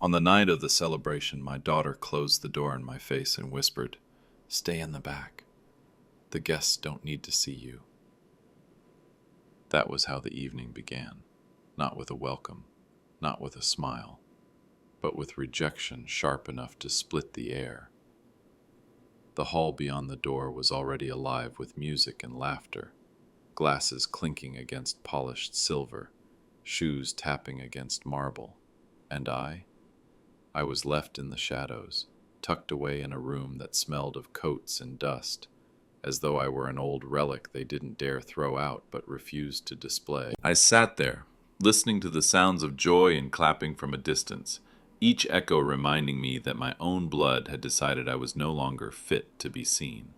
On the night of the celebration, my daughter closed the door in my face and whispered, "Stay in the back. The guests don't need to see you." That was how the evening began, not with a welcome, not with a smile, but with rejection sharp enough to split the air. The hall beyond the door was already alive with music and laughter, glasses clinking against polished silver, shoes tapping against marble, and I was left in the shadows, tucked away in a room that smelled of coats and dust, as though I were an old relic they didn't dare throw out but refused to display. I sat there, listening to the sounds of joy and clapping from a distance, each echo reminding me that my own blood had decided I was no longer fit to be seen.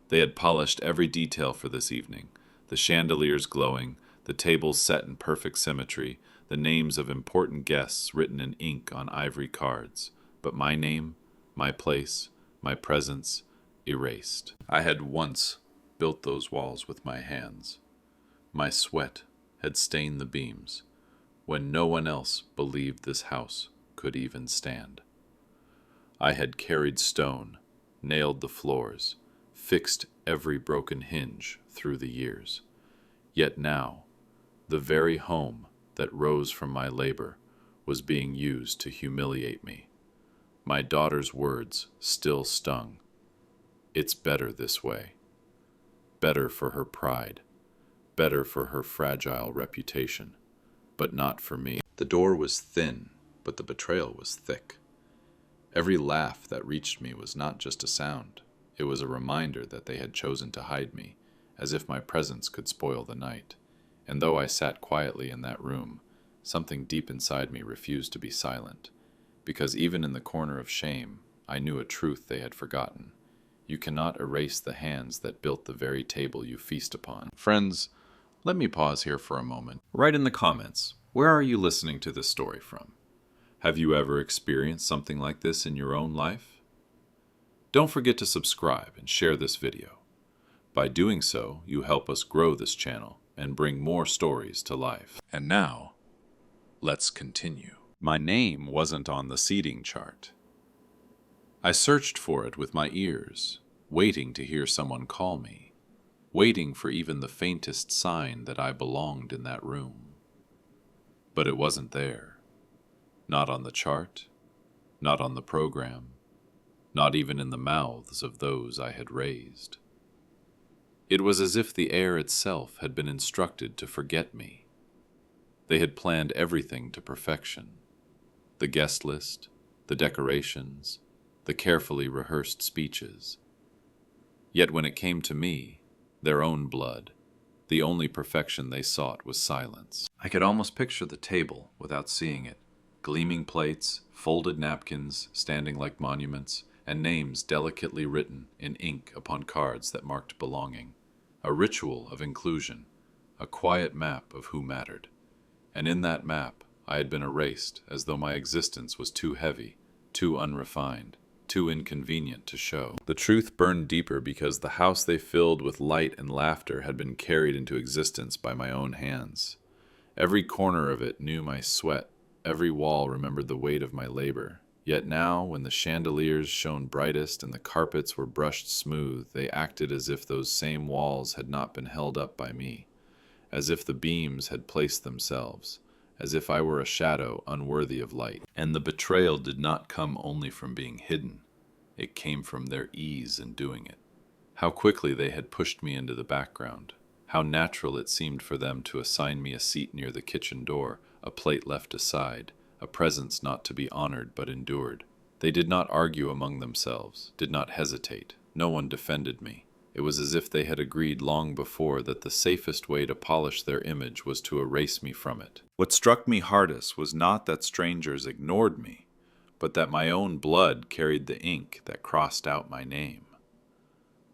They had polished every detail for this evening, the chandeliers glowing, the tables set in perfect symmetry, the names of important guests written in ink on ivory cards, but my name, my place, my presence, erased. I had once built those walls with my hands. My sweat had stained the beams, when no one else believed this house could even stand. I had carried stone, nailed the floors, fixed every broken hinge through the years. Yet now, the very home that rose from my labor was being used to humiliate me. My daughter's words still stung. It's better this way. Better for her pride. Better for her fragile reputation. But not for me. The door was thin, but the betrayal was thick. Every laugh that reached me was not just a sound. It was a reminder that they had chosen to hide me, as if my presence could spoil the night. And though I sat quietly in that room, something deep inside me refused to be silent, because even in the corner of shame, I knew a truth they had forgotten. You cannot erase the hands that built the very table you feast upon. Friends, let me pause here for a moment. Write in the comments, where are you listening to this story from? Have you ever experienced something like this in your own life? Don't forget to subscribe and share this video. By doing so, you help us grow this channel and bring more stories to life. And now, let's continue. My name wasn't on the seating chart. I searched for it with my ears, waiting to hear someone call me, waiting for even the faintest sign that I belonged in that room. But it wasn't there. Not on the chart, not on the program, not even in the mouths of those I had raised. It was as if the air itself had been instructed to forget me. They had planned everything to perfection. The guest list, the decorations, the carefully rehearsed speeches. Yet when it came to me, their own blood, the only perfection they sought was silence. I could almost picture the table without seeing it. Gleaming plates, folded napkins standing like monuments, and names delicately written in ink upon cards that marked belonging. A ritual of inclusion, a quiet map of who mattered. And in that map, I had been erased as though my existence was too heavy, too unrefined, too inconvenient to show. The truth burned deeper because the house they filled with light and laughter had been carried into existence by my own hands. Every corner of it knew my sweat. Every wall remembered the weight of my labor. Yet now, when the chandeliers shone brightest and the carpets were brushed smooth, they acted as if those same walls had not been held up by me, as if the beams had placed themselves, as if I were a shadow unworthy of light. And the betrayal did not come only from being hidden. It came from their ease in doing it. How quickly they had pushed me into the background. How natural it seemed for them to assign me a seat near the kitchen door, a plate left aside, a presence not to be honored but endured. They did not argue among themselves, did not hesitate. No one defended me. It was as if they had agreed long before that the safest way to polish their image was to erase me from it. What struck me hardest was not that strangers ignored me, but that my own blood carried the ink that crossed out my name.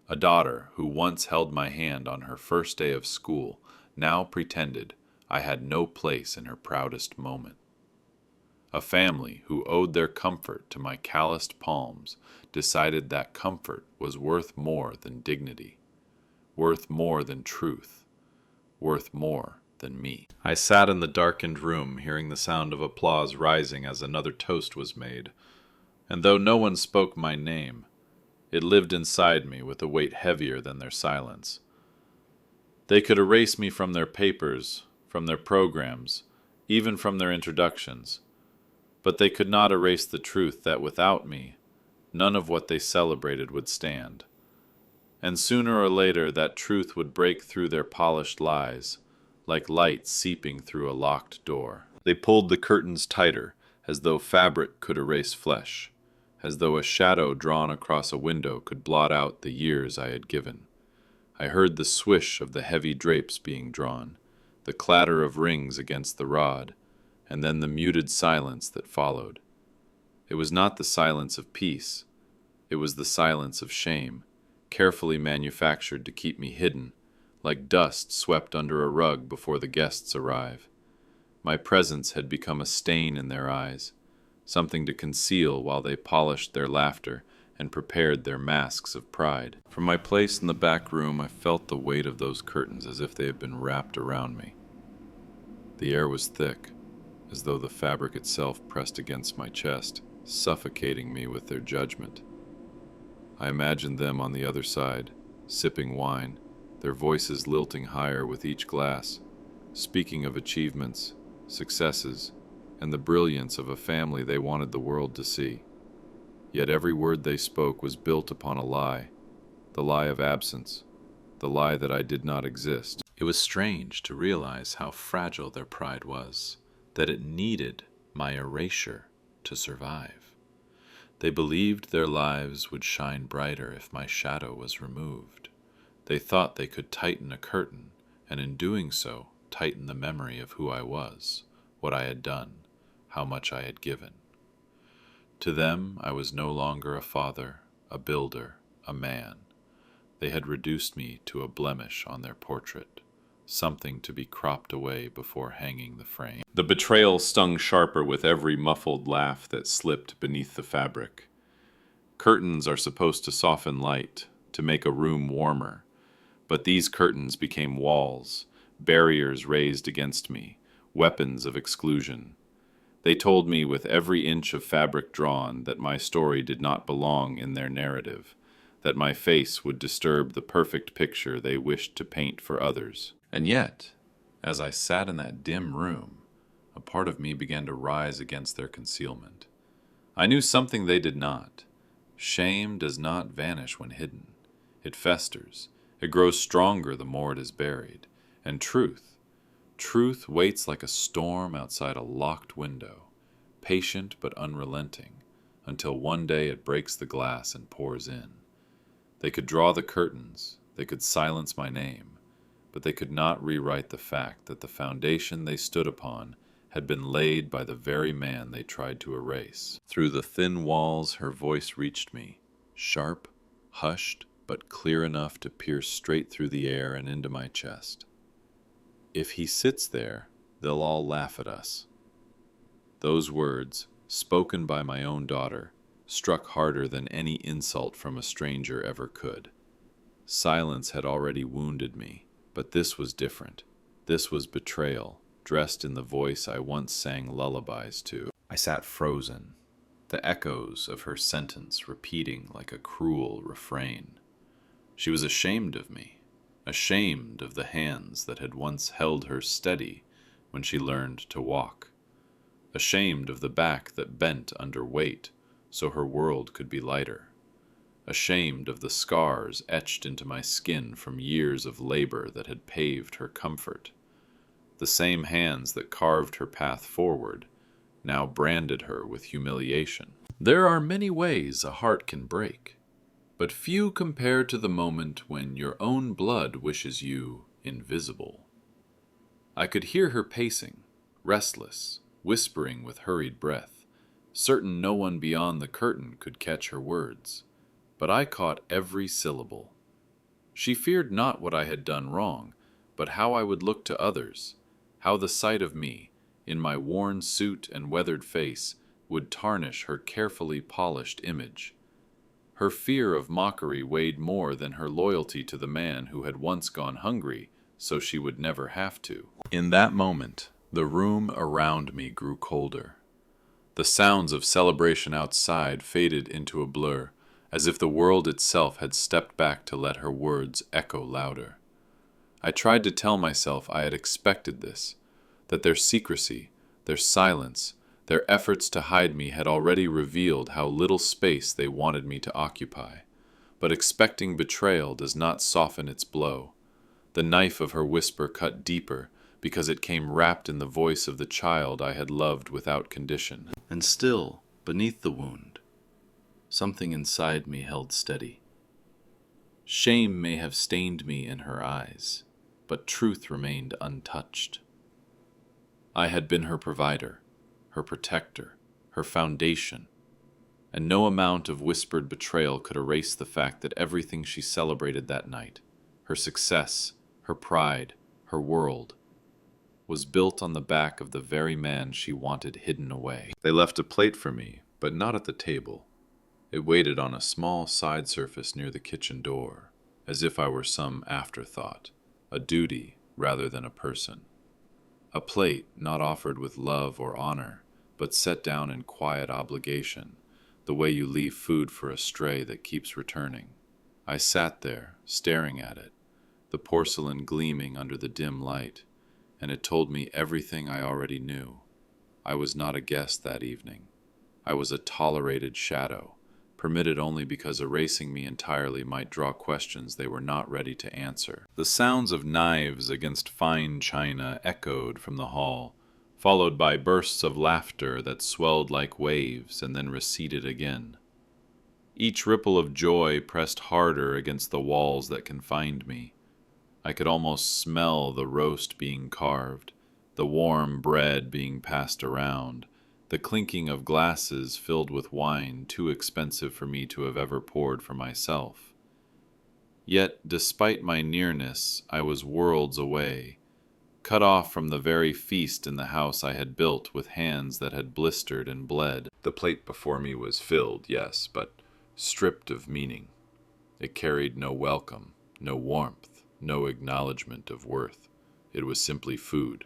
A daughter who once held my hand on her first day of school now pretended I had no place in her proudest moment. A family who owed their comfort to my calloused palms decided that comfort was worth more than dignity, worth more than truth, worth more than me. I sat in the darkened room, hearing the sound of applause rising as another toast was made, and though no one spoke my name, it lived inside me with a weight heavier than their silence. They could erase me from their papers, from their programs, even from their introductions, but they could not erase the truth that without me, none of what they celebrated would stand. And sooner or later that truth would break through their polished lies, like light seeping through a locked door. They pulled the curtains tighter, as though fabric could erase flesh, as though a shadow drawn across a window could blot out the years I had given. I heard the swish of the heavy drapes being drawn, the clatter of rings against the rod, and then the muted silence that followed. It was not the silence of peace. It was the silence of shame, carefully manufactured to keep me hidden, like dust swept under a rug before the guests arrive. My presence had become a stain in their eyes, something to conceal while they polished their laughter and prepared their masks of pride. From my place in the back room, I felt the weight of those curtains as if they had been wrapped around me. The air was thick, as though the fabric itself pressed against my chest, suffocating me with their judgment. I imagined them on the other side, sipping wine, their voices lilting higher with each glass, speaking of achievements, successes, and the brilliance of a family they wanted the world to see. Yet every word they spoke was built upon a lie, the lie of absence, the lie that I did not exist. It was strange to realize how fragile their pride was, that it needed my erasure to survive. They believed their lives would shine brighter if my shadow was removed. They thought they could tighten a curtain, and in doing so, tighten the memory of who I was, what I had done, how much I had given. To them, I was no longer a father, a builder, a man. They had reduced me to a blemish on their portrait, something to be cropped away before hanging the frame. The betrayal stung sharper with every muffled laugh that slipped beneath the fabric. Curtains are supposed to soften light, to make a room warmer, but these curtains became walls, barriers raised against me, weapons of exclusion. They told me with every inch of fabric drawn that my story did not belong in their narrative, that my face would disturb the perfect picture they wished to paint for others. And yet, as I sat in that dim room, a part of me began to rise against their concealment. I knew something they did not. Shame does not vanish when hidden. It festers. It grows stronger the more it is buried. And truth waits like a storm outside a locked window, patient but unrelenting, until one day it breaks the glass and pours in. They could draw the curtains, they could silence my name, but they could not rewrite the fact that the foundation they stood upon had been laid by the very man they tried to erase. Through the thin walls her voice reached me, sharp, hushed, but clear enough to pierce straight through the air and into my chest. If he sits there, they'll all laugh at us. Those words, spoken by my own daughter, struck harder than any insult from a stranger ever could. Silence had already wounded me, but this was different. This was betrayal, dressed in the voice I once sang lullabies to. I sat frozen, the echoes of her sentence repeating like a cruel refrain. She was ashamed of me, ashamed of the hands that had once held her steady when she learned to walk, ashamed of the back that bent under weight so her world could be lighter, ashamed of the scars etched into my skin from years of labor that had paved her comfort. The same hands that carved her path forward now branded her with humiliation. There are many ways a heart can break, but few compare to the moment when your own blood wishes you invisible. I could hear her pacing, restless, whispering with hurried breath, certain no one beyond the curtain could catch her words, but I caught every syllable. She feared not what I had done wrong, but how I would look to others, how the sight of me, in my worn suit and weathered face, would tarnish her carefully polished image. Her fear of mockery weighed more than her loyalty to the man who had once gone hungry so she would never have to. In that moment, the room around me grew colder. The sounds of celebration outside faded into a blur, as if the world itself had stepped back to let her words echo louder. I tried to tell myself I had expected this, that their secrecy, their silence, their efforts to hide me had already revealed how little space they wanted me to occupy. But expecting betrayal does not soften its blow. The knife of her whisper cut deeper because it came wrapped in the voice of the child I had loved without condition. And still, beneath the wound, something inside me held steady. Shame may have stained me in her eyes, but truth remained untouched. I had been her provider, her protector, her foundation, and no amount of whispered betrayal could erase the fact that everything she celebrated that night, her success, her pride, her world, was built on the back of the very man she wanted hidden away. They left a plate for me, but not at the table. It waited on a small side surface near the kitchen door, as if I were some afterthought, a duty rather than a person. A plate not offered with love or honor, but set down in quiet obligation, the way you leave food for a stray that keeps returning. I sat there, staring at it, the porcelain gleaming under the dim light, and it told me everything I already knew. I was not a guest that evening. I was a tolerated shadow, permitted only because erasing me entirely might draw questions they were not ready to answer. The sounds of knives against fine china echoed from the hall, followed by bursts of laughter that swelled like waves and then receded again. Each ripple of joy pressed harder against the walls that confined me. I could almost smell the roast being carved, the warm bread being passed around, the clinking of glasses filled with wine too expensive for me to have ever poured for myself. Yet, despite my nearness, I was worlds away, cut off from the very feast in the house I had built with hands that had blistered and bled. The plate before me was filled, yes, but stripped of meaning. It carried no welcome, no warmth, no acknowledgement of worth. It was simply food,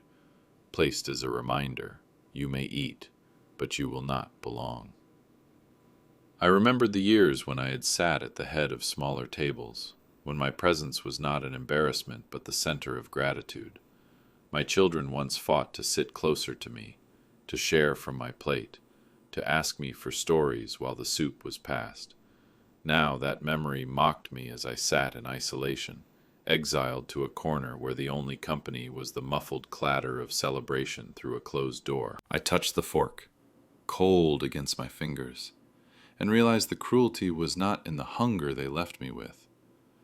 placed as a reminder, you may eat, but you will not belong. I remembered the years when I had sat at the head of smaller tables, when my presence was not an embarrassment but the center of gratitude. My children once fought to sit closer to me, to share from my plate, to ask me for stories while the soup was passed. Now that memory mocked me as I sat in isolation, exiled to a corner where the only company was the muffled clatter of celebration through a closed door. I touched the fork, cold against my fingers, and realized the cruelty was not in the hunger they left me with,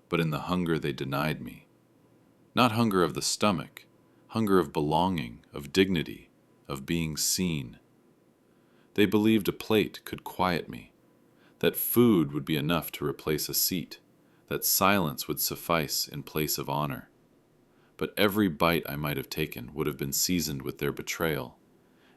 but in the hunger they denied me. Not hunger of the stomach, hunger of belonging, of dignity, of being seen. They believed a plate could quiet me, that food would be enough to replace a seat, that silence would suffice in place of honor. But every bite I might have taken would have been seasoned with their betrayal,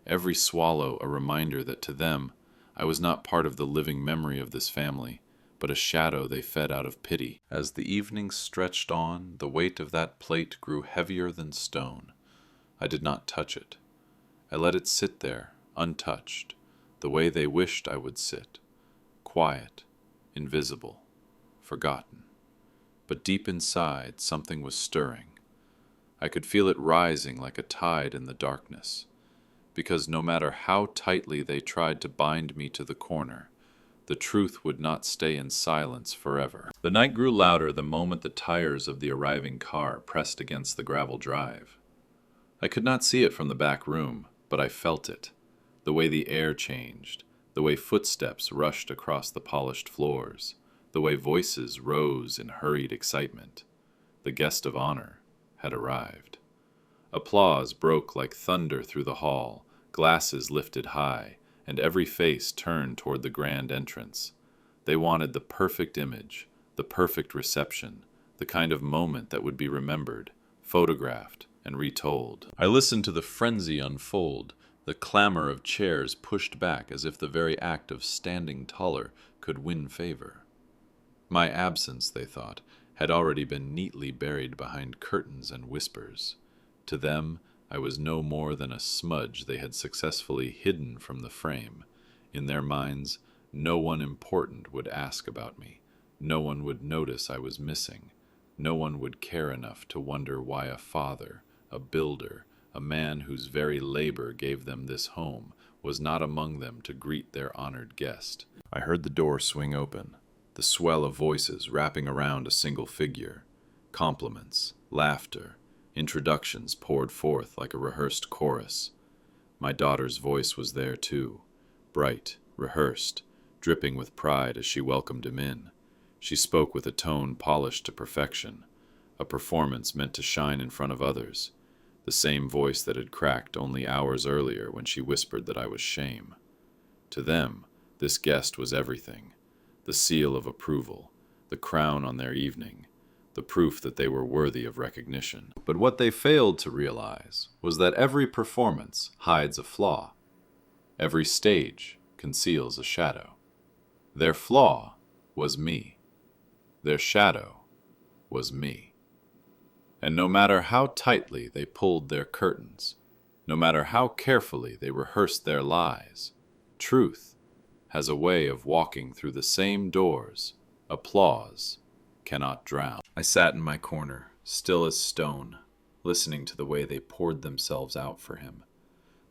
every swallow a reminder that to them I was not part of the living memory of this family, but a shadow they fed out of pity. As the evening stretched on, the weight of that plate grew heavier than stone. I did not touch it. I let it sit there, untouched, the way they wished I would sit, quiet, invisible, forgotten. But deep inside, something was stirring. I could feel it rising like a tide in the darkness, because no matter how tightly they tried to bind me to the corner, the truth would not stay in silence forever. The night grew louder the moment the tires of the arriving car pressed against the gravel drive. I could not see it from the back room, but I felt it, the way the air changed, the way footsteps rushed across the polished floors, the way voices rose in hurried excitement. The guest of honor had arrived. Applause broke like thunder through the hall, glasses lifted high, and every face turned toward the grand entrance. They wanted the perfect image, the perfect reception, the kind of moment that would be remembered, photographed, and retold. I listened to the frenzy unfold, the clamor of chairs pushed back as if the very act of standing taller could win favor. My absence, they thought, had already been neatly buried behind curtains and whispers. To them, I was no more than a smudge they had successfully hidden from the frame. In their minds, no one important would ask about me. No one would notice I was missing. No one would care enough to wonder why a father, a builder, a man whose very labor gave them this home, was not among them to greet their honored guest. I heard the door swing open, the swell of voices wrapping around a single figure. Compliments, laughter, introductions poured forth like a rehearsed chorus. My daughter's voice was there too, bright, rehearsed, dripping with pride as she welcomed him in. She spoke with a tone polished to perfection, a performance meant to shine in front of others, the same voice that had cracked only hours earlier when she whispered that I was shame. To them, this guest was everything, the seal of approval, the crown on their evening, the proof that they were worthy of recognition. But what they failed to realize was that every performance hides a flaw. Every stage conceals a shadow. Their flaw was me. Their shadow was me. And no matter how tightly they pulled their curtains, no matter how carefully they rehearsed their lies, truth has a way of walking through the same doors applause cannot drown. I sat in my corner, still as stone, listening to the way they poured themselves out for him,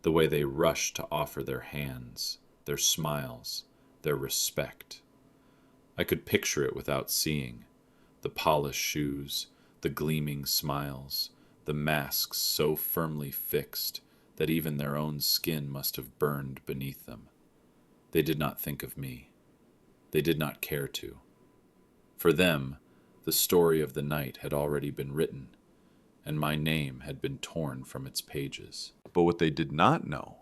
the way they rushed to offer their hands, their smiles, their respect. I could picture it without seeing, the polished shoes, the gleaming smiles, the masks so firmly fixed that even their own skin must have burned beneath them. They did not think of me. They did not care to. For them, the story of the night had already been written, and my name had been torn from its pages. But what they did not know,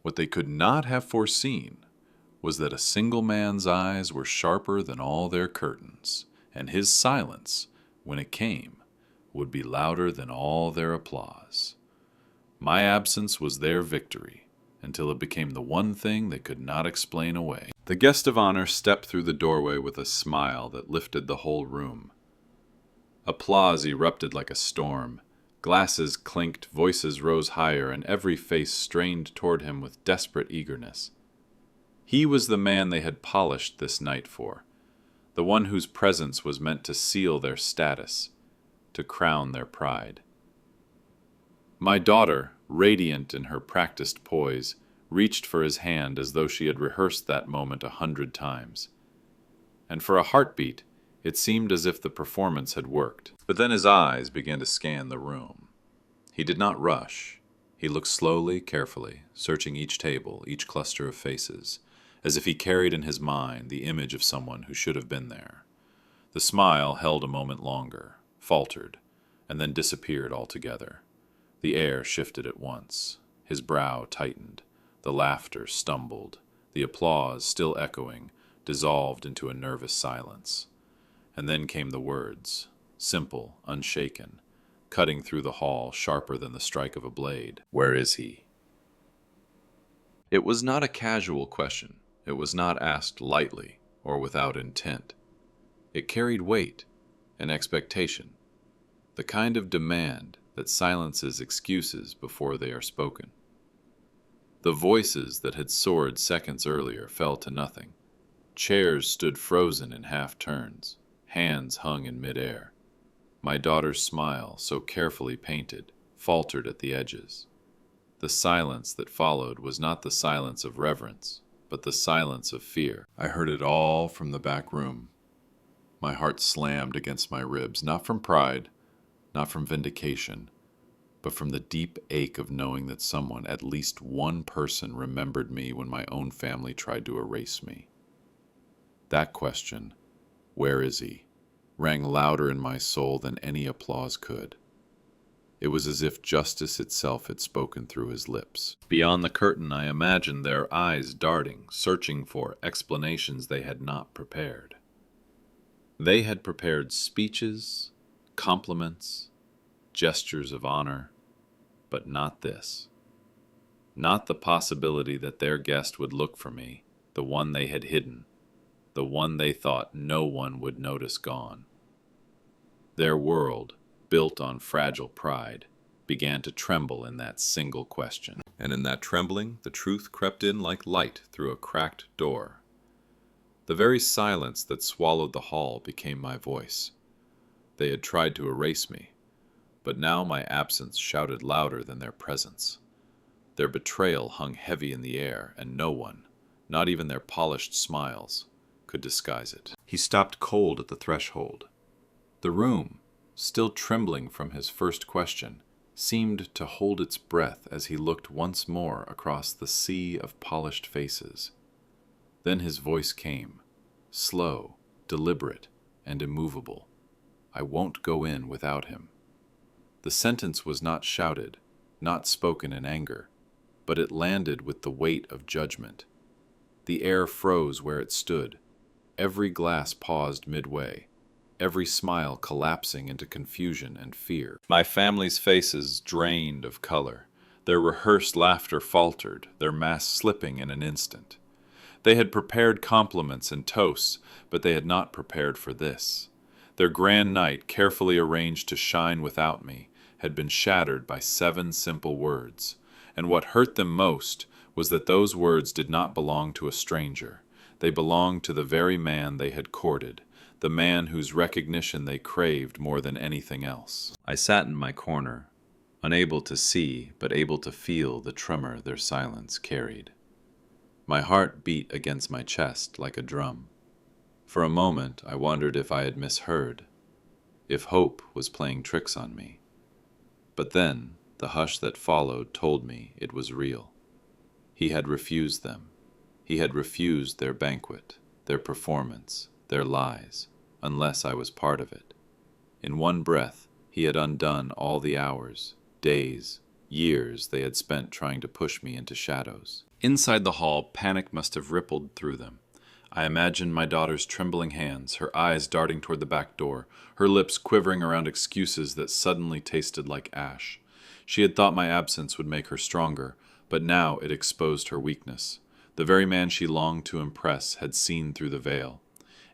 what they could not have foreseen, was that a single man's eyes were sharper than all their curtains, and his silence, when it came, would be louder than all their applause. My absence was their victory, until it became the one thing they could not explain away. The guest of honor stepped through the doorway with a smile that lifted the whole room. Applause erupted like a storm. Glasses clinked, voices rose higher, and every face strained toward him with desperate eagerness. He was the man they had polished this night for, the one whose presence was meant to seal their status, to crown their pride. My daughter, radiant in her practiced poise, reached for his hand as though she had rehearsed that moment 100 times. And for a heartbeat, it seemed as if the performance had worked. But then his eyes began to scan the room. He did not rush. He looked slowly, carefully, searching each table, each cluster of faces, as if he carried in his mind the image of someone who should have been there. The smile held a moment longer, faltered, and then disappeared altogether. The air shifted at once. His brow tightened. The laughter stumbled. The applause, still echoing, dissolved into a nervous silence. And then came the words, simple, unshaken, cutting through the hall sharper than the strike of a blade. "Where is he?" It was not a casual question. It was not asked lightly or without intent. It carried weight, an expectation, the kind of demand that silences excuses before they are spoken. The voices that had soared seconds earlier fell to nothing. Chairs stood frozen in half turns. Hands hung in midair. My daughter's smile, so carefully painted, faltered at the edges. The silence that followed was not the silence of reverence, but the silence of fear. I heard it all from the back room. My heart slammed against my ribs, not from pride, not from vindication, but from the deep ache of knowing that someone, at least one person, remembered me when my own family tried to erase me. That question, "Where is he?" rang louder in my soul than any applause could. It was as if justice itself had spoken through his lips. Beyond the curtain, I imagined their eyes darting, searching for explanations they had not prepared. They had prepared speeches, compliments, gestures of honor, but not this. Not the possibility that their guest would look for me, the one they had hidden, the one they thought no one would notice gone. Their world, built on fragile pride, began to tremble in that single question. And in that trembling, the truth crept in like light through a cracked door. The very silence that swallowed the hall became my voice. They had tried to erase me, but now my absence shouted louder than their presence. Their betrayal hung heavy in the air, and no one, not even their polished smiles, could disguise it. He stopped cold at the threshold. The room, still trembling from his first question, seemed to hold its breath as he looked once more across the sea of polished faces. Then his voice came, slow, deliberate, and immovable. "I won't go in without him." The sentence was not shouted, not spoken in anger, but it landed with the weight of judgment. The air froze where it stood. Every glass paused midway, every smile collapsing into confusion and fear. My family's faces drained of color. Their rehearsed laughter faltered, their masks slipping in an instant. They had prepared compliments and toasts, but they had not prepared for this. Their grand night, carefully arranged to shine without me, had been shattered by 7 simple words. And what hurt them most was that those words did not belong to a stranger. They belonged to the very man they had courted, the man whose recognition they craved more than anything else. I sat in my corner, unable to see but able to feel the tremor their silence carried. My heart beat against my chest like a drum. For a moment I wondered if I had misheard, if hope was playing tricks on me. But then the hush that followed told me it was real. He had refused them. He had refused their banquet, their performance, their lies, unless I was part of it. In one breath, he had undone all the hours, days, years they had spent trying to push me into shadows. Inside the hall, panic must have rippled through them. I imagined my daughter's trembling hands, her eyes darting toward the back door, her lips quivering around excuses that suddenly tasted like ash. She had thought my absence would make her stronger, but now it exposed her weakness. The very man she longed to impress had seen through the veil,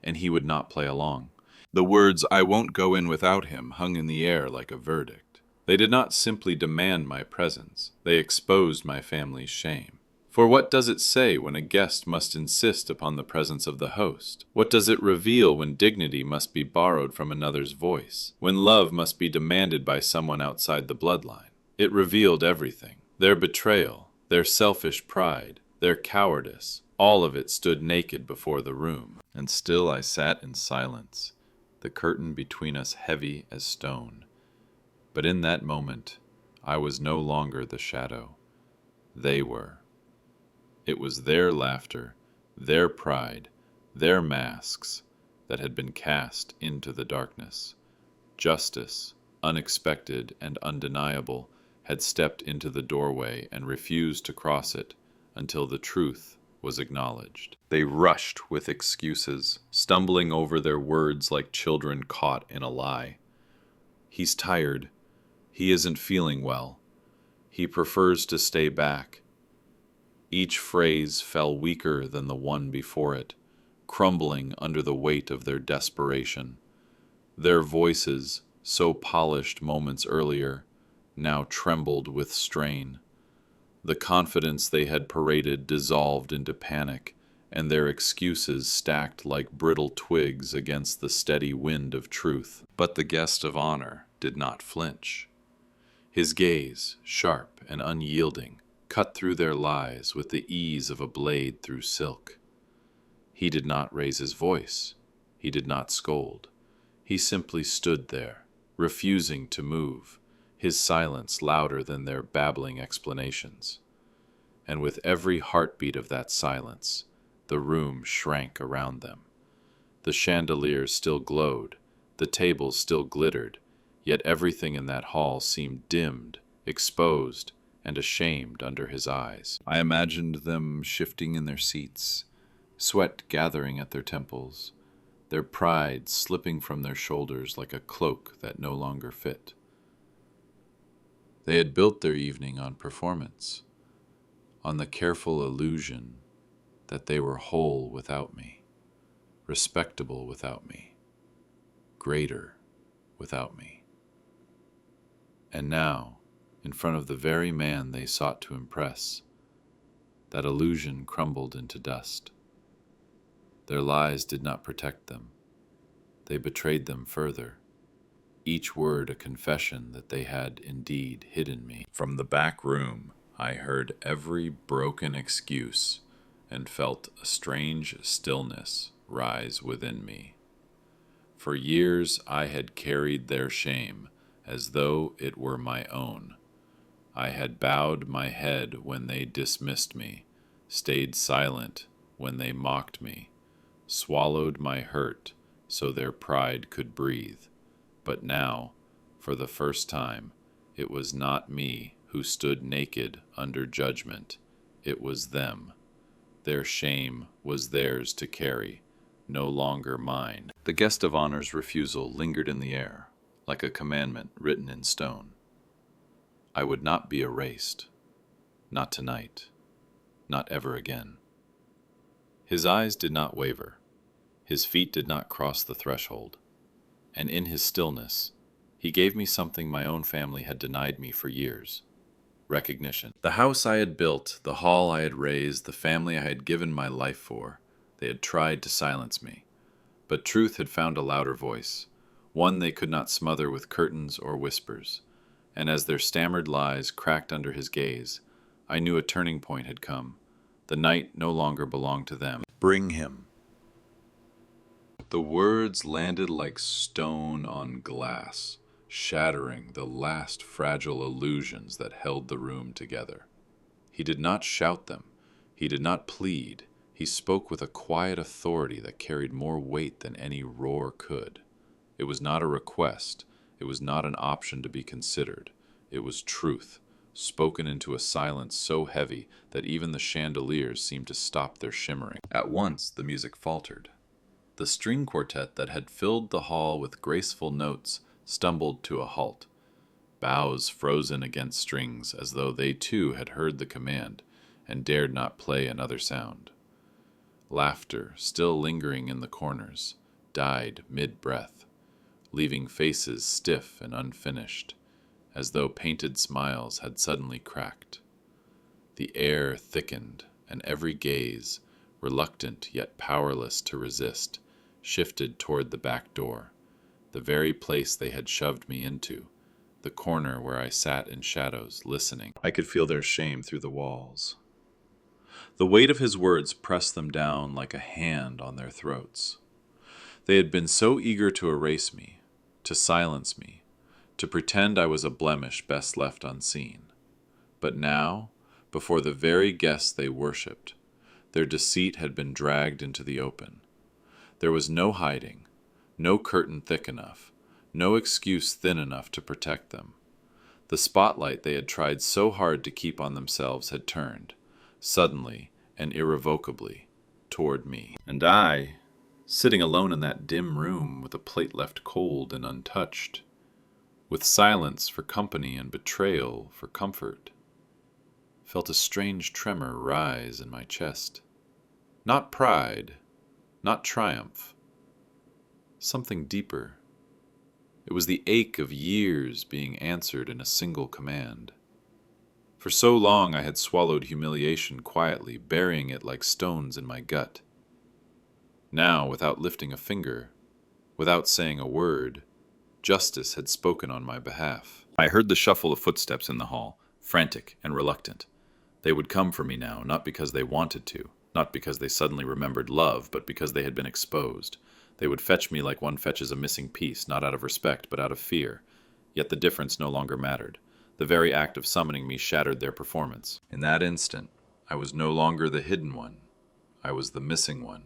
and he would not play along. The words, "I won't go in without him," hung in the air like a verdict. They did not simply demand my presence, they exposed my family's shame. For what does it say when a guest must insist upon the presence of the host? What does it reveal when dignity must be borrowed from another's voice? When love must be demanded by someone outside the bloodline? It revealed everything. Their betrayal, their selfish pride, their cowardice, all of it stood naked before the room. And still I sat in silence, the curtain between us heavy as stone. But in that moment, I was no longer the shadow. They were. It was their laughter, their pride, their masks that had been cast into the darkness. Justice, unexpected and undeniable, had stepped into the doorway and refused to cross it until the truth was acknowledged. They rushed with excuses, stumbling over their words like children caught in a lie. "He's tired. He isn't feeling well. He prefers to stay back." Each phrase fell weaker than the one before it, crumbling under the weight of their desperation. Their voices, so polished moments earlier, now trembled with strain. The confidence they had paraded dissolved into panic, and their excuses stacked like brittle twigs against the steady wind of truth. But the guest of honor did not flinch. His gaze, sharp and unyielding, cut through their lies with the ease of a blade through silk. He did not raise his voice. He did not scold. He simply stood there, refusing to move, his silence louder than their babbling explanations. And with every heartbeat of that silence, the room shrank around them. The chandeliers still glowed, the tables still glittered, yet everything in that hall seemed dimmed, exposed, and ashamed under his eyes. I imagined them shifting in their seats, sweat gathering at their temples, their pride slipping from their shoulders like a cloak that no longer fit. They had built their evening on performance, on the careful illusion that they were whole without me, respectable without me, greater without me. And now, in front of the very man they sought to impress, that illusion crumbled into dust. Their lies did not protect them. They betrayed them further, each word a confession that they had indeed hidden me. From the back room, I heard every broken excuse and felt a strange stillness rise within me. For years I had carried their shame as though it were my own. I had bowed my head when they dismissed me, stayed silent when they mocked me, swallowed my hurt so their pride could breathe. But now, for the first time, it was not me who stood naked under judgment. It was them. Their shame was theirs to carry, no longer mine. The guest of honor's refusal lingered in the air, like a commandment written in stone. I would not be erased. Not tonight. Not ever again. His eyes did not waver. His feet did not cross the threshold. And in his stillness, he gave me something my own family had denied me for years: recognition. The house I had built, the hall I had raised, the family I had given my life for, they had tried to silence me. But truth had found a louder voice, one they could not smother with curtains or whispers. And as their stammered lies cracked under his gaze, I knew a turning point had come. The night no longer belonged to them. Bring him. The words landed like stone on glass, shattering the last fragile illusions that held the room together. He did not shout them. He did not plead. He spoke with a quiet authority that carried more weight than any roar could. It was not a request. It was not an option to be considered. It was truth, spoken into a silence so heavy that even the chandeliers seemed to stop their shimmering. At once the music faltered. The string quartet that had filled the hall with graceful notes stumbled to a halt, bows frozen against strings as though they too had heard the command and dared not play another sound. Laughter, still lingering in the corners, died mid-breath, leaving faces stiff and unfinished, as though painted smiles had suddenly cracked. The air thickened, and every gaze, reluctant yet powerless to resist, shifted toward the back door, the very place they had shoved me into, the corner where I sat in shadows, listening. I could feel their shame through the walls. The weight of his words pressed them down like a hand on their throats. They had been so eager to erase me, to silence me, to pretend I was a blemish best left unseen. But now, before the very guests they worshipped, their deceit had been dragged into the open. There was no hiding, no curtain thick enough, no excuse thin enough to protect them. The spotlight they had tried so hard to keep on themselves had turned, suddenly and irrevocably, toward me. And I, sitting alone in that dim room with a plate left cold and untouched, with silence for company and betrayal for comfort, felt a strange tremor rise in my chest. Not pride, not triumph. Something deeper. It was the ache of years being answered in a single command. For so long I had swallowed humiliation quietly, burying it like stones in my gut. Now, without lifting a finger, without saying a word, justice had spoken on my behalf. I heard the shuffle of footsteps in the hall, frantic and reluctant. They would come for me now, not because they wanted to, not because they suddenly remembered love, but because they had been exposed. They would fetch me like one fetches a missing piece, not out of respect, but out of fear. Yet the difference no longer mattered. The very act of summoning me shattered their performance. In that instant, I was no longer the hidden one. I was the missing one.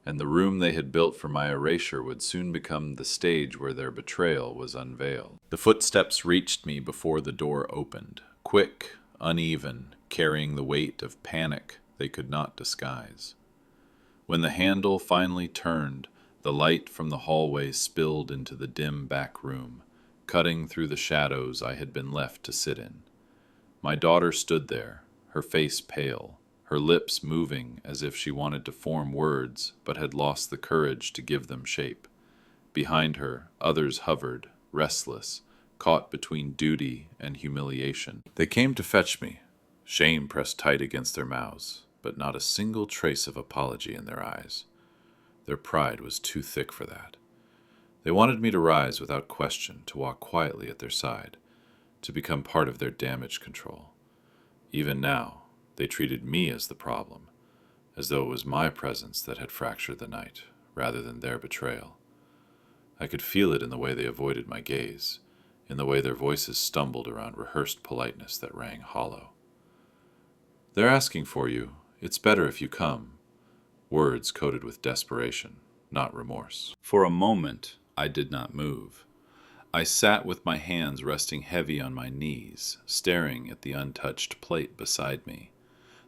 And the room they had built for my erasure would soon become the stage where their betrayal was unveiled. The footsteps reached me before the door opened, quick, uneven, carrying the weight of panic they could not disguise. When the handle finally turned, the light from the hallway spilled into the dim back room, cutting through the shadows I had been left to sit in. My daughter stood there, her face pale, her lips moving as if she wanted to form words but had lost the courage to give them shape. Behind her, others hovered, restless, caught between duty and humiliation. They came to fetch me, shame pressed tight against their mouths, but not a single trace of apology in their eyes. Their pride was too thick for that. They wanted me to rise without question, to walk quietly at their side, to become part of their damage control. Even now, they treated me as the problem, as though it was my presence that had fractured the night, rather than their betrayal. I could feel it in the way they avoided my gaze, in the way their voices stumbled around rehearsed politeness that rang hollow. "They're asking for you. It's better if you come." Words coated with desperation, not remorse. For a moment, I did not move. I sat with my hands resting heavy on my knees, staring at the untouched plate beside me,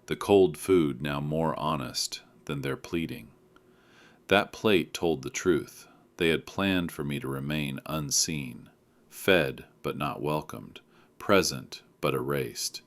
the cold food now more honest than their pleading. That plate told the truth. They had planned for me to remain unseen, fed but not welcomed, present but erased.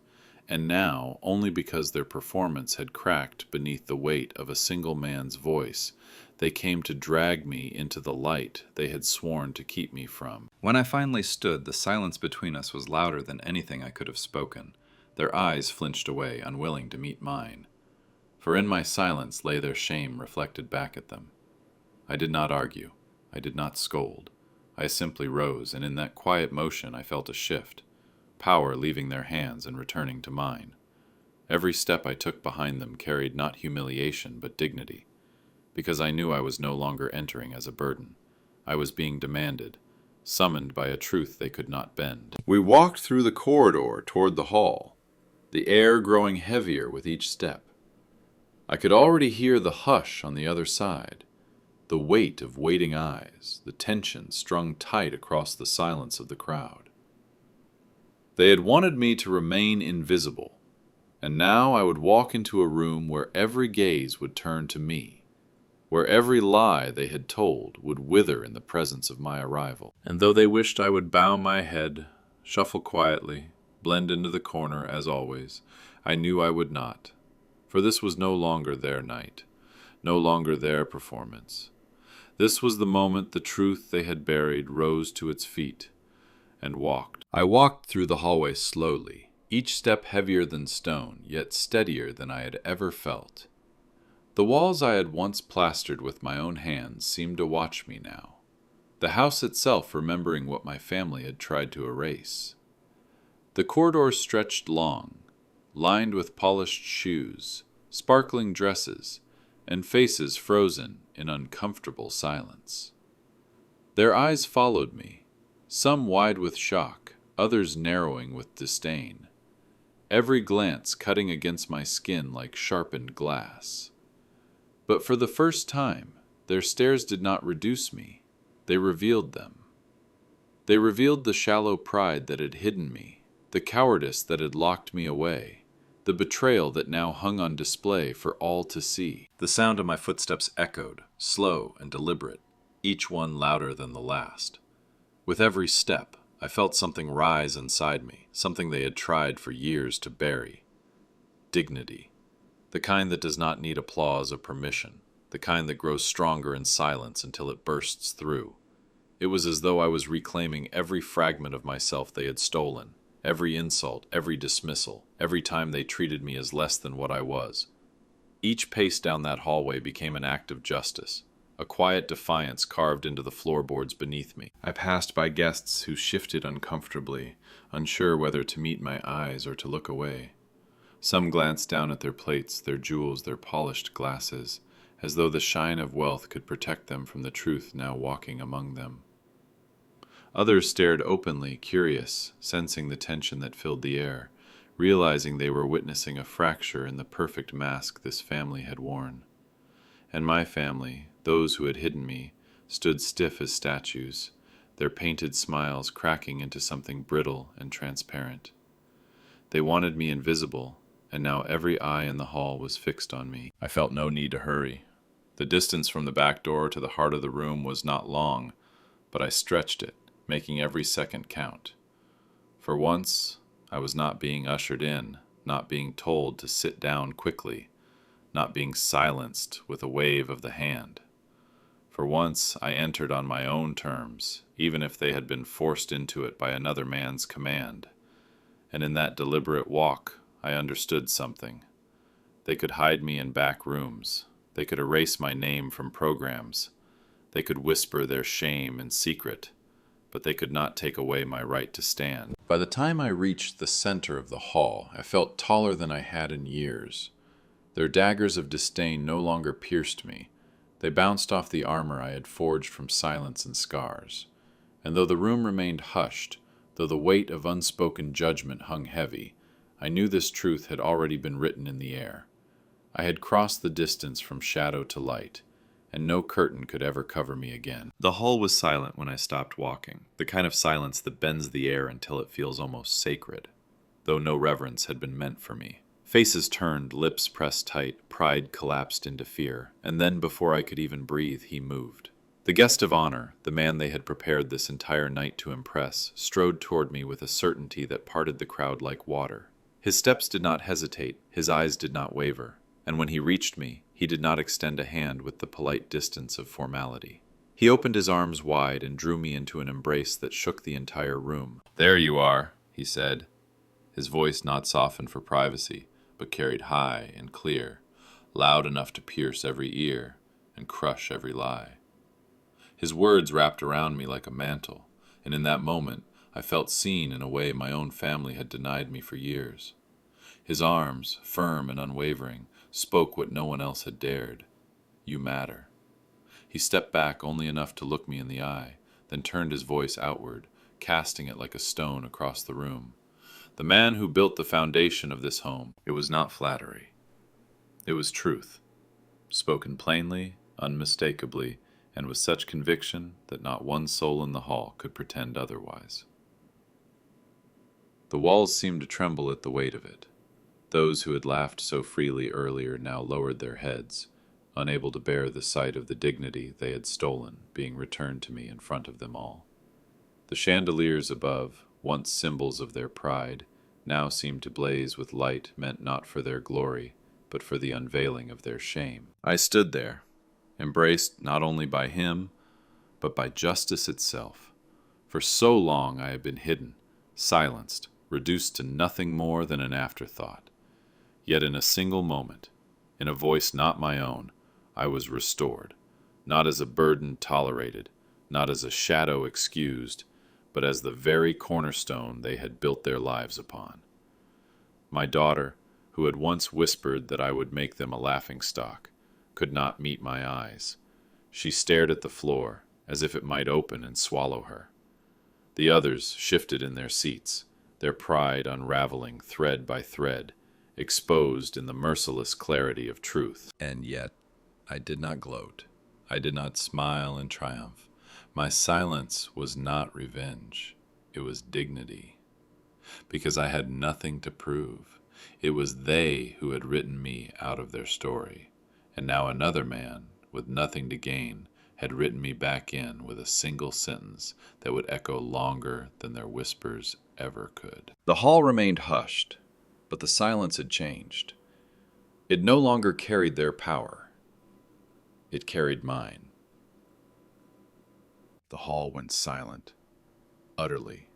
And now, only because their performance had cracked beneath the weight of a single man's voice, they came to drag me into the light they had sworn to keep me from. When I finally stood, the silence between us was louder than anything I could have spoken. Their eyes flinched away, unwilling to meet mine. For in my silence lay their shame reflected back at them. I did not argue. I did not scold. I simply rose, and in that quiet motion I felt a shift, power leaving their hands and returning to mine. Every step I took behind them carried not humiliation but dignity, because I knew I was no longer entering as a burden. I was being demanded, summoned by a truth they could not bend. We walked through the corridor toward the hall, the air growing heavier with each step. I could already hear the hush on the other side, the weight of waiting eyes, the tension strung tight across the silence of the crowd. They had wanted me to remain invisible, and now I would walk into a room where every gaze would turn to me, where every lie they had told would wither in the presence of my arrival. And though they wished I would bow my head, shuffle quietly, blend into the corner as always, I knew I would not, for this was no longer their night, no longer their performance. This was the moment the truth they had buried rose to its feet and walked. I walked through the hallway slowly, each step heavier than stone, yet steadier than I had ever felt. The walls I had once plastered with my own hands seemed to watch me now, the house itself remembering what my family had tried to erase. The corridors stretched long, lined with polished shoes, sparkling dresses, and faces frozen in uncomfortable silence. Their eyes followed me, some wide with shock, others narrowing with disdain, every glance cutting against my skin like sharpened glass. But for the first time, their stares did not reduce me, they revealed them. They revealed the shallow pride that had hidden me, the cowardice that had locked me away, the betrayal that now hung on display for all to see. The sound of my footsteps echoed, slow and deliberate, each one louder than the last. With every step, I felt something rise inside me, something they had tried for years to bury. Dignity. The kind that does not need applause or permission, the kind that grows stronger in silence until it bursts through. It was as though I was reclaiming every fragment of myself they had stolen, every insult, every dismissal, every time they treated me as less than what I was. Each pace down that hallway became an act of justice, a quiet defiance carved into the floorboards beneath me. I passed by guests who shifted uncomfortably, unsure whether to meet my eyes or to look away. Some glanced down at their plates, their jewels, their polished glasses, as though the shine of wealth could protect them from the truth now walking among them. Others stared openly, curious, sensing the tension that filled the air, realizing they were witnessing a fracture in the perfect mask this family had worn. And my family, those who had hidden me, stood stiff as statues, their painted smiles cracking into something brittle and transparent. They wanted me invisible, and now every eye in the hall was fixed on me. I felt no need to hurry. The distance from the back door to the heart of the room was not long, but I stretched it, making every second count. For once, I was not being ushered in, not being told to sit down quickly, not being silenced with a wave of the hand. For once, I entered on my own terms, even if they had been forced into it by another man's command. And in that deliberate walk, I understood something. They could hide me in back rooms. They could erase my name from programs. They could whisper their shame in secret, but they could not take away my right to stand. By the time I reached the center of the hall, I felt taller than I had in years. Their daggers of disdain no longer pierced me. They bounced off the armor I had forged from silence and scars. And though the room remained hushed, though the weight of unspoken judgment hung heavy, I knew this truth had already been written in the air. I had crossed the distance from shadow to light, and no curtain could ever cover me again. The hall was silent when I stopped walking, the kind of silence that bends the air until it feels almost sacred, though no reverence had been meant for me. Faces turned, lips pressed tight, pride collapsed into fear, and then before I could even breathe, he moved. The guest of honor, the man they had prepared this entire night to impress, strode toward me with a certainty that parted the crowd like water. His steps did not hesitate, his eyes did not waver, and when he reached me, he did not extend a hand with the polite distance of formality. He opened his arms wide and drew me into an embrace that shook the entire room. "There you are," he said, his voice not softened for privacy, but carried high and clear, loud enough to pierce every ear and crush every lie. His words wrapped around me like a mantle, and in that moment I felt seen in a way my own family had denied me for years. His arms, firm and unwavering, spoke what no one else had dared. "You matter." He stepped back only enough to look me in the eye, then turned his voice outward, casting it like a stone across the room. "The man who built the foundation of this home." It was not flattery. It was truth, spoken plainly, unmistakably, and with such conviction that not one soul in the hall could pretend otherwise. The walls seemed to tremble at the weight of it. Those who had laughed so freely earlier now lowered their heads, unable to bear the sight of the dignity they had stolen being returned to me in front of them all. The chandeliers above, once symbols of their pride, now seemed to blaze with light meant not for their glory, but for the unveiling of their shame. I stood there, embraced not only by him, but by justice itself. For so long I had been hidden, silenced, reduced to nothing more than an afterthought. Yet in a single moment, in a voice not my own, I was restored, not as a burden tolerated, not as a shadow excused, but as the very cornerstone they had built their lives upon. My daughter, who had once whispered that I would make them a laughingstock, could not meet my eyes. She stared at the floor, as if it might open and swallow her. The others shifted in their seats, their pride unraveling thread by thread, exposed in the merciless clarity of truth. And yet, I did not gloat. I did not smile in triumph. My silence was not revenge. It was dignity. Because I had nothing to prove. It was they who had written me out of their story. And now another man, with nothing to gain, had written me back in with a single sentence that would echo longer than their whispers ever could. The hall remained hushed, but the silence had changed. It no longer carried their power. It carried mine. The hall went silent, utterly,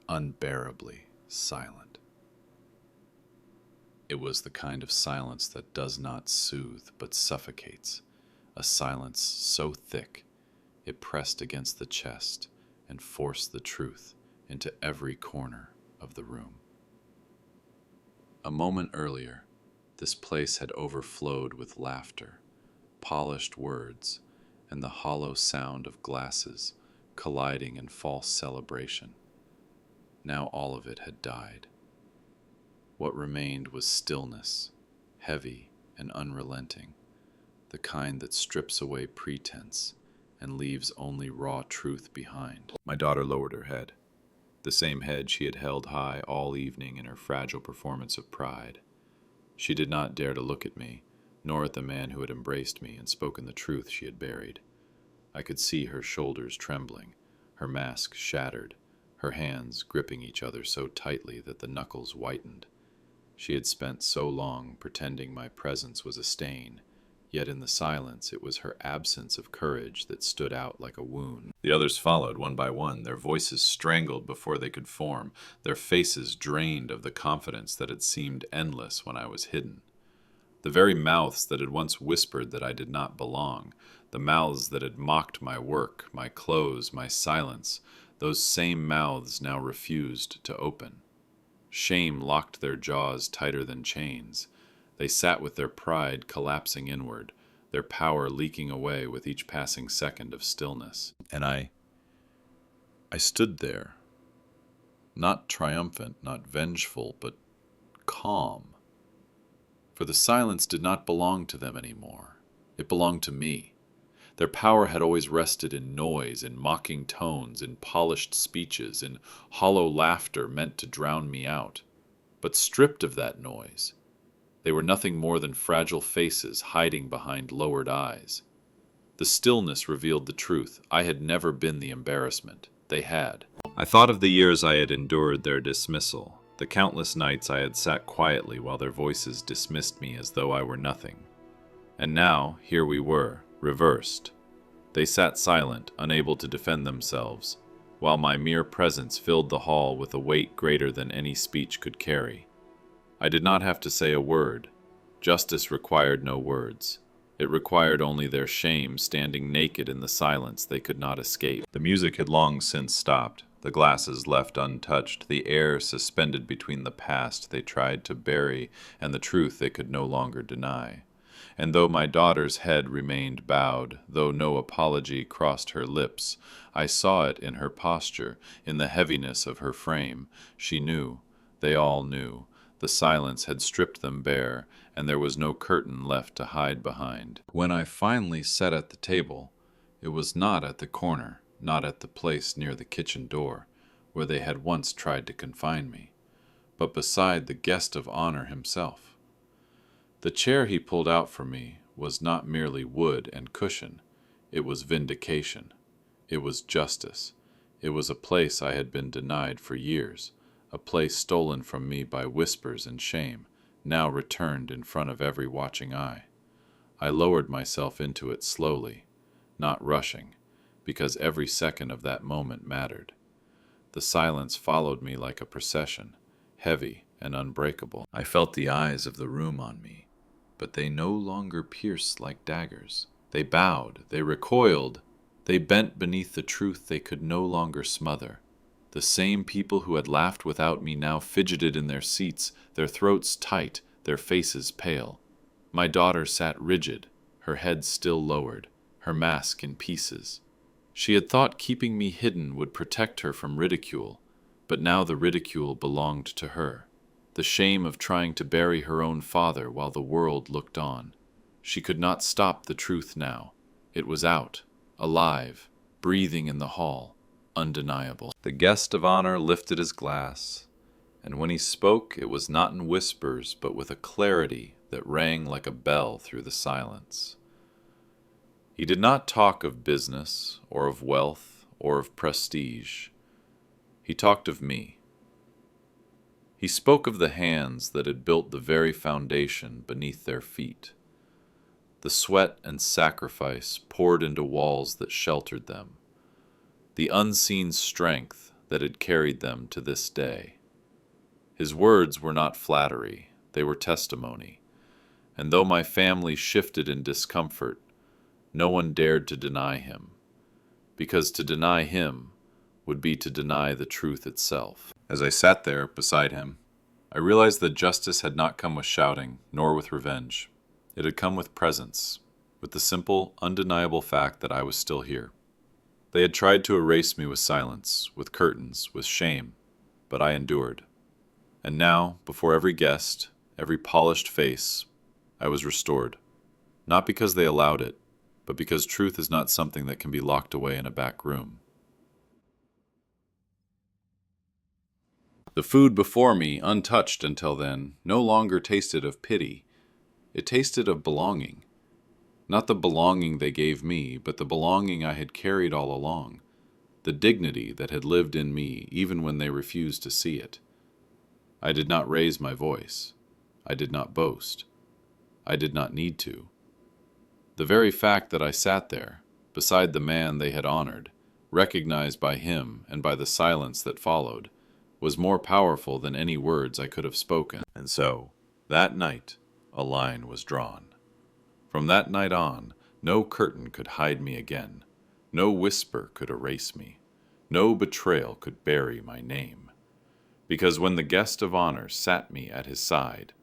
unbearably silent. It was the kind of silence that does not soothe but suffocates, a silence so thick it pressed against the chest and forced the truth into every corner of the room. A moment earlier, this place had overflowed with laughter, polished words, and the hollow sound of glasses colliding in false celebration. Now all of it had died. What remained was stillness, heavy and unrelenting, the kind that strips away pretense and leaves only raw truth behind. My daughter lowered her head, the same head she had held high all evening in her fragile performance of pride. She did not dare to look at me, nor at the man who had embraced me and spoken the truth she had buried. I could see her shoulders trembling, her mask shattered, her hands gripping each other so tightly that the knuckles whitened. She had spent so long pretending my presence was a stain, Yet in the silence, it was her absence of courage that stood out like a wound. The others followed one by one, their voices strangled before they could form, their faces drained of the confidence that had seemed endless when I was hidden. The very mouths that had once whispered that I did not belong, the mouths that had mocked my work, my clothes, my silence, those same mouths now refused to open. Shame locked their jaws tighter than chains. They sat with their pride collapsing inward, their power leaking away with each passing second of stillness. And I stood there, not triumphant, not vengeful, but calm. For the silence did not belong to them anymore. It belonged to me. Their power had always rested in noise, in mocking tones, in polished speeches, in hollow laughter meant to drown me out. But stripped of that noise, they were nothing more than fragile faces hiding behind lowered eyes. The stillness revealed the truth. I had never been the embarrassment. They had. I thought of the years I had endured their dismissal, the countless nights I had sat quietly while their voices dismissed me as though I were nothing. And now, here we were, reversed. They sat silent, unable to defend themselves, while my mere presence filled the hall with a weight greater than any speech could carry. I did not have to say a word. Justice required no words. It required only their shame standing naked in the silence they could not escape. The music had long since stopped, the glasses left untouched, the air suspended between the past they tried to bury and the truth they could no longer deny. And though my daughter's head remained bowed, though no apology crossed her lips, I saw it in her posture, in the heaviness of her frame. She knew, they all knew. The silence had stripped them bare, and there was no curtain left to hide behind. When I finally sat at the table, it was not at the corner, not at the place near the kitchen door, where they had once tried to confine me, but beside the guest of honor himself. The chair he pulled out for me was not merely wood and cushion, it was vindication. It was justice. It was a place I had been denied for years, a place stolen from me by whispers and shame, now returned in front of every watching eye. I lowered myself into it slowly, not rushing, because every second of that moment mattered. The silence followed me like a procession, heavy and unbreakable. I felt the eyes of the room on me, but they no longer pierced like daggers. They bowed, they recoiled, they bent beneath the truth they could no longer smother. The same people who had laughed without me now fidgeted in their seats, their throats tight, their faces pale. My daughter sat rigid, her head still lowered, her mask in pieces. She had thought keeping me hidden would protect her from ridicule, but now the ridicule belonged to her. The shame of trying to bury her own father while the world looked on. She could not stop the truth now. It was out, alive, breathing in the hall, undeniable. The guest of honor lifted his glass, and when he spoke it was not in whispers but with a clarity that rang like a bell through the silence. He did not talk of business or of wealth or of prestige. He talked of me. He spoke of the hands that had built the very foundation beneath their feet, the sweat and sacrifice poured into walls that sheltered them, the unseen strength that had carried them to this day. His words were not flattery, they were testimony, and though my family shifted in discomfort, no one dared to deny him, because to deny him would be to deny the truth itself. As I sat there beside him, I realized that justice had not come with shouting, nor with revenge. It had come with presence, with the simple, undeniable fact that I was still here. They had tried to erase me with silence, with curtains, with shame, but I endured. And now, before every guest, every polished face, I was restored. Not because they allowed it, but because truth is not something that can be locked away in a back room. The food before me, untouched until then, no longer tasted of pity. It tasted of belonging. Not the belonging they gave me, but the belonging I had carried all along. The dignity that had lived in me even when they refused to see it. I did not raise my voice. I did not boast. I did not need to. The very fact that I sat there, beside the man they had honored, recognized by him and by the silence that followed, was more powerful than any words I could have spoken. And so, that night, a line was drawn. From that night on, no curtain could hide me again. No whisper could erase me. No betrayal could bury my name. Because when the guest of honor sat me at his side,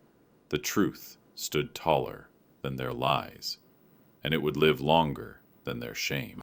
the truth stood taller than their lies, and it would live longer than their shame.